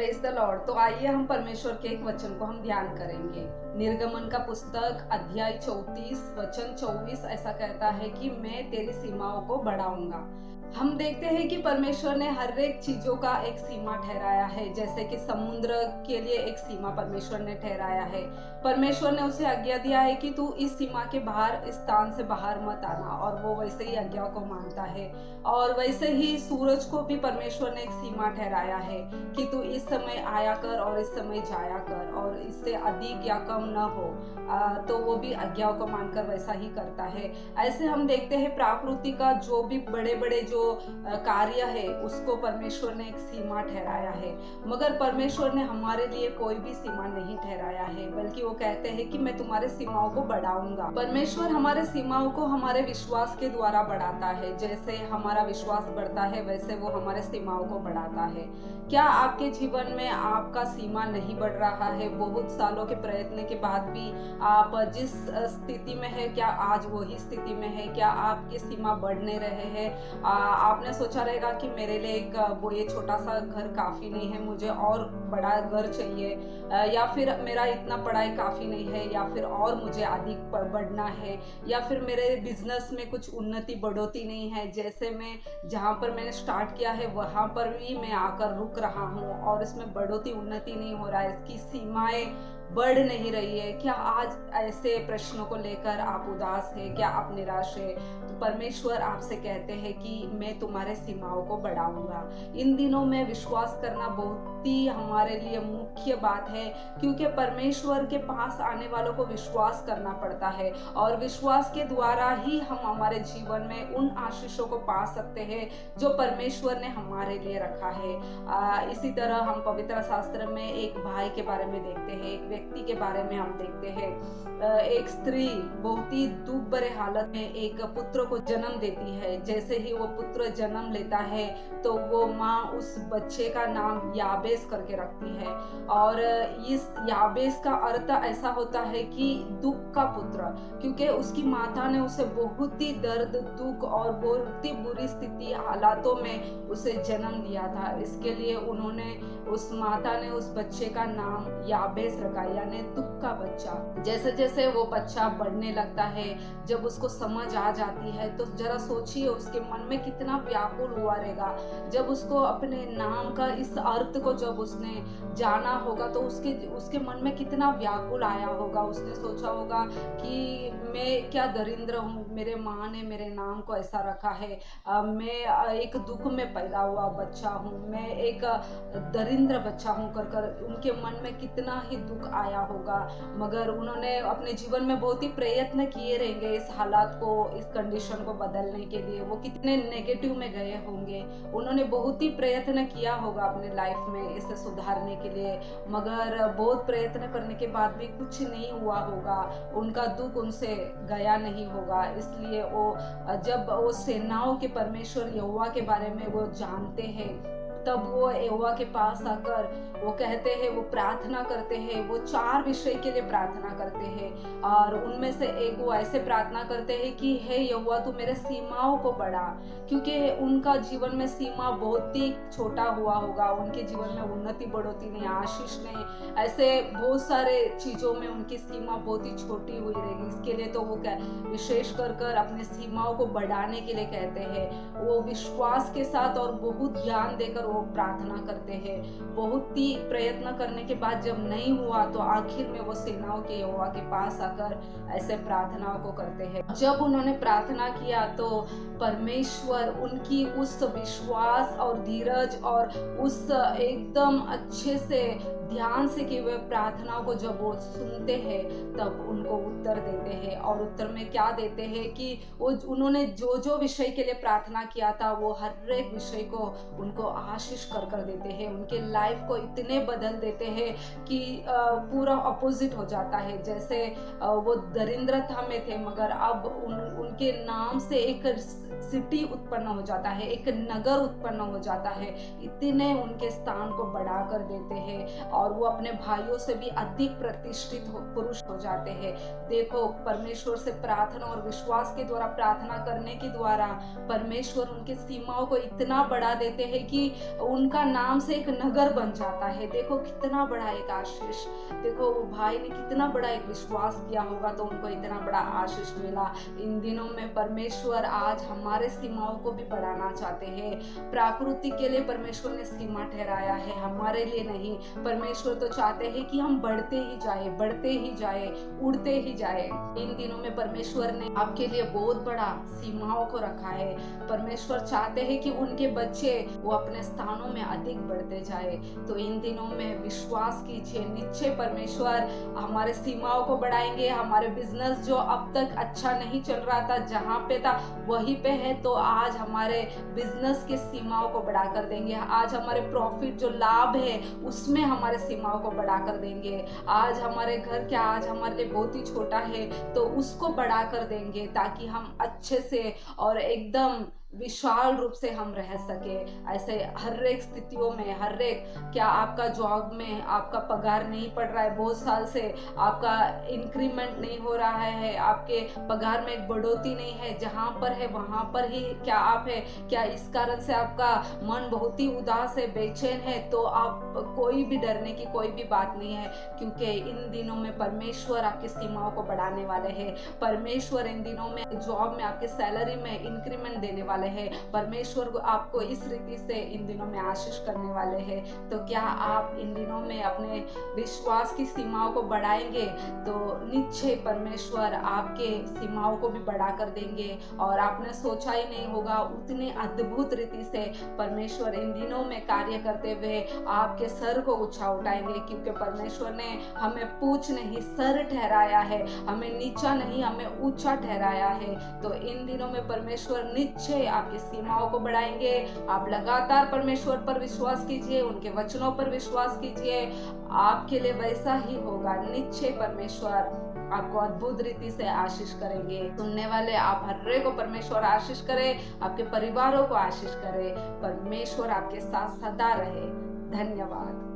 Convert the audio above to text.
Praise the Lord. तो आइए हम परमेश्वर के एक वचन को हम ध्यान करेंगे। निर्गमन का पुस्तक अध्याय 34 वचन 24 ऐसा कहता है कि मैं तेरी सीमाओं को बढ़ाऊंगा। हम देखते हैं कि परमेश्वर ने हर एक चीजों का एक सीमा ठहराया है। जैसे कि समुद्र के लिए एक सीमा परमेश्वर ने ठहराया है। परमेश्वर ने उसे आज्ञा दिया है कि तू इस सीमा के बाहर, इस स्थान से बाहर मत आना, और वो वैसे ही आज्ञा को मानता है। और वैसे ही सूरज को भी परमेश्वर ने एक सीमा ठहराया है कि तू इस समय आया कर और इस समय जाया कर, और इससे अधिक या कम न हो। तो वो भी आज्ञाओं को मानकर वैसा ही करता है। ऐसे हम देखते हैं प्रकृति का जो भी बड़े बड़े जो कार्य है उसको परमेश्वर ने एक सीमा ठहराया है। मगर परमेश्वर ने हमारे लिए कोई भी सीमा नहीं ठहराया है, बल्कि वो कहते हैं कि मैं तुम्हारे सीमाओं को बढ़ाऊंगा। परमेश्वर हमारे सीमाओं को हमारे विश्वास के द्वारा बढ़ाता है। जैसे हमारा विश्वास बढ़ता है वैसे वो हमारे सीमाओं को बढ़ाता है। क्या आपके जीवन में आपका सीमा नहीं बढ़ रहा है? बहुत सालों के प्रयत्न के बाद भी आप जिस स्थिति में है, क्या आज वही स्थिति में है? क्या आपकी सीमा बढ़ नहीं रहे हैं? आपने सोचा रहेगा कि मेरे लिए वो ये छोटा सा घर काफी नहीं है, मुझे और बड़ा घर चाहिए, या फिर मेरा इतना पढ़ाई काफी नहीं है, या फिर और मुझे अधिक बढ़ना है, या फिर मेरे बिजनेस में कुछ उन्नति बढ़ोतरी नहीं है। जैसे मैं जहाँ पर मैंने स्टार्ट किया है वहां पर भी मैं आकर रुक रहा हूँ और इसमें बढ़ोतरी उन्नति नहीं हो रहा है, इसकी सीमाएं बढ़ नहीं रही है। क्या आज ऐसे प्रश्नों को लेकर आप उदास है? क्या आप निराश है? तो परमेश्वर आपसे कहते हैं कि मैं तुम्हारे सीमाओं को बढ़ाऊंगा। इन दिनों में विश्वास करना बहुत ही हमारे लिए मुख्य बात है, क्योंकि परमेश्वर के पास आने वालों को विश्वास करना पड़ता है, और विश्वास के द्वारा ही हम हमारे जीवन में उन आशीषों को पा सकते हैं जो परमेश्वर ने हमारे लिए रखा है। इसी तरह हम पवित्र शास्त्र में एक भाई के बारे में देखते हैं, एक व्यक्ति के बारे में हम देखते हैं। एक स्त्री बहुत ही दुख भरे हालत में एक पुत्र को जन्म देती है। जैसे ही वो पुत्र जन्म लेता है तो वो माँ उस बच्चे का नाम याबेस करके रखती है, और इस याबेस का अर्थ ऐसा होता है कि दुख का पुत्र, क्योंकि उसकी माता ने उसे बहुत ही दर्द, दुख और बहुत ही बुरी स्थिति हालातों में उसे जन्म दिया था। इसके लिए उन्होंने, उस माता ने उस बच्चे का नाम याबेस रखा, यानी दुख का बच्चा। जैसे जैसे वो बच्चा बढ़ने लगता है, जब उसको समझ आ जाती है, तो जरा सोचिए उसके मन में कितना व्याकुल हुआ रहेगा। जब उसको अपने नाम का इस अर्थ को जब उसने जाना होगा तो उसके मन में कितना व्याकुल आया होगा। उसने सोचा होगा कि मैं क्या दरिद्र हूँ, मेरे माँ ने मेरे नाम को ऐसा रखा है, मैं एक दुख में पैदा हुआ बच्चा हूँ, मैं एक दरिद्र बच्चा हूँ कर उनके मन में कितना ही दुख आया होगा। मगर उन्होंने अपने जीवन में बहुत ही प्रयत्न किए रहेंगे इस हालात को, इस कंडीशन को बदलने के लिए। वो कितने नेगेटिव में गए होंगे, उन्होंने बहुत ही प्रयत्न किया होगा अपने लाइफ में इसे सुधारने के लिए, मगर बहुत प्रयत्न करने के बाद भी कुछ नहीं हुआ होगा, उनका दुख उनसे गया नहीं होगा। इसलिए वो जब वो सेनाओं के परमेश्वर यहोवा के बारे में वो जानते हैं, तब वो यहोवा के पास आकर वो कहते हैं, वो प्रार्थना करते हैं। वो 4 विषय के लिए प्रार्थना करते हैं, और उनमें से एक वो ऐसे प्रार्थना करते हैं कि हे यहोवा तू मेरे सीमाओं को बढ़ा, क्योंकि उनका जीवन में सीमा बहुत ही छोटा हुआ होगा, उनके जीवन में उन्नति बढ़ोतरी नहीं, आशीष नहीं, ऐसे बहुत सारे चीजों में उनकी सीमा बहुत ही छोटी हुई रहेगी। इसके लिए तो वो विशेष कर अपने सीमाओं को बढ़ाने के लिए कहते हैं। वो विश्वास के साथ और बहुत ध्यान देकर वो प्रार्थना करते हैं। बहुत ही प्रयत्न करने के बाद जब नहीं हुआ तो आखिर में वो सेनाओं के यहोवा के पास आकर ऐसे प्रार्थनाओं को करते हैं। जब उन्होंने प्रार्थना किया तो परमेश्वर उनकी उस विश्वास और धीरज और उस एकदम अच्छे से ध्यान से कि वे प्रार्थनाओं को जब वो सुनते हैं तब उनको उत्तर देते हैं। और उत्तर में क्या देते हैं कि वो उन्होंने जो जो विषय के लिए प्रार्थना किया था वो हर एक विषय को उनको आशीष कर देते हैं, उनके लाइफ को इतने बदल देते हैं कि पूरा अपोजिट हो जाता है। जैसे वो दरिद्रता में थे, मगर अब उनके नाम से एक सिटी उत्पन्न हो जाता है, एक नगर उत्पन्न हो जाता है। इतने उनके स्थान को बढ़ा कर देते हैं, और वो अपने भाइयों से भी अधिक प्रतिष्ठित पुरुष हो जाते हैं। देखो, परमेश्वर से प्रार्थना और विश्वास के द्वारा प्रार्थना करने के द्वारा परमेश्वर उनके सीमाओं को इतना बढ़ा देते हैं कि उनका नाम से एक नगर बन जाता है। देखो कितना बड़ा एक आशीष, देखो वो भाई ने कितना बड़ा एक विश्वास किया होगा तो उनको इतना बड़ा आशीष मिला। इन दिनों में परमेश्वर आज हमारे सीमाओं को भी बढ़ाना चाहते हैं। प्रकृति के लिए परमेश्वर ने सीमा ठहराया है, हमारे लिए नहीं। परमेश्वर तो चाहते हैं कि हम बढ़ते ही जाए, बढ़ते ही जाए, उड़ते ही जाए। इन दिनों में परमेश्वर ने आपके लिए बहुत बड़ा सीमाओं को रखा है। परमेश्वर चाहते हैं कि उनके बच्चे वो अपने स्थानों में अधिक बढ़ते जाए। तो इन दिनों में विश्वास कीजिए, निश्चय परमेश्वर हमारे सीमाओं को बढ़ाएंगे। हमारे बिजनेस जो अब तक अच्छा नहीं चल रहा था, जहाँ पे था वहीं पे है, तो आज हमारे बिजनेस की सीमाओं को बढ़ा कर देंगे। आज हमारे प्रॉफिट जो लाभ है उसमें हमारे सीमाओं को बढ़ा कर देंगे। आज हमारे घर क्या, आज हमारे लिए बहुत ही छोटा है तो उसको बढ़ा कर देंगे, ताकि हम अच्छे से और एकदम विशाल रूप से हम रह सके। ऐसे हर एक स्थितियों में, हर एक, क्या आपका जॉब में आपका पगार नहीं पड़ रहा है, बहुत साल से आपका इंक्रीमेंट नहीं हो रहा है, आपके पगार में एक बढ़ोतरी नहीं है, जहाँ पर है वहाँ पर ही क्या आप है, क्या इस कारण से आपका मन बहुत ही उदास है, बेचैन है, तो आप कोई भी डरने की कोई भी बात नहीं है, क्योंकि इन दिनों में परमेश्वर आपकी सीमाओं को बढ़ाने वाले हैं। परमेश्वर इन दिनों में जॉब में आपके सैलरी में इंक्रीमेंट देने वाले हैं। परमेश्वर आपको इस रीति से इन दिनों में आशीष करने वाले हैं। तो क्या आप इन दिनों में अपने विश्वास की सीमाओं को बढ़ाएंगे तो निश्चय परमेश्वर आपके सीमाओं को भी बढ़ा कर देंगे, और आपने सोचा ही नहीं होगा उतने अद्भुत रीति से परमेश्वर इन दिनों में कार्य करते हुए आपके सर को ऊंचा उठाएंगे, क्योंकि परमेश्वर ने हमें पूछ नहीं सर ठहराया है, हमें नीचा नहीं हमें ऊंचा ठहराया है। तो इन दिनों में परमेश्वर निश्चय आपकी सीमाओं को बढ़ाएंगे। आप लगातार परमेश्वर पर विश्वास कीजिए, उनके वचनों पर विश्वास कीजिए, आपके लिए वैसा ही होगा। निश्चय परमेश्वर आपको अद्भुत रीति से आशीष करेंगे। सुनने वाले आप हर एक को परमेश्वर आशीष करे, आपके परिवारों को आशीष करे। परमेश्वर आपके साथ सदा रहे। धन्यवाद।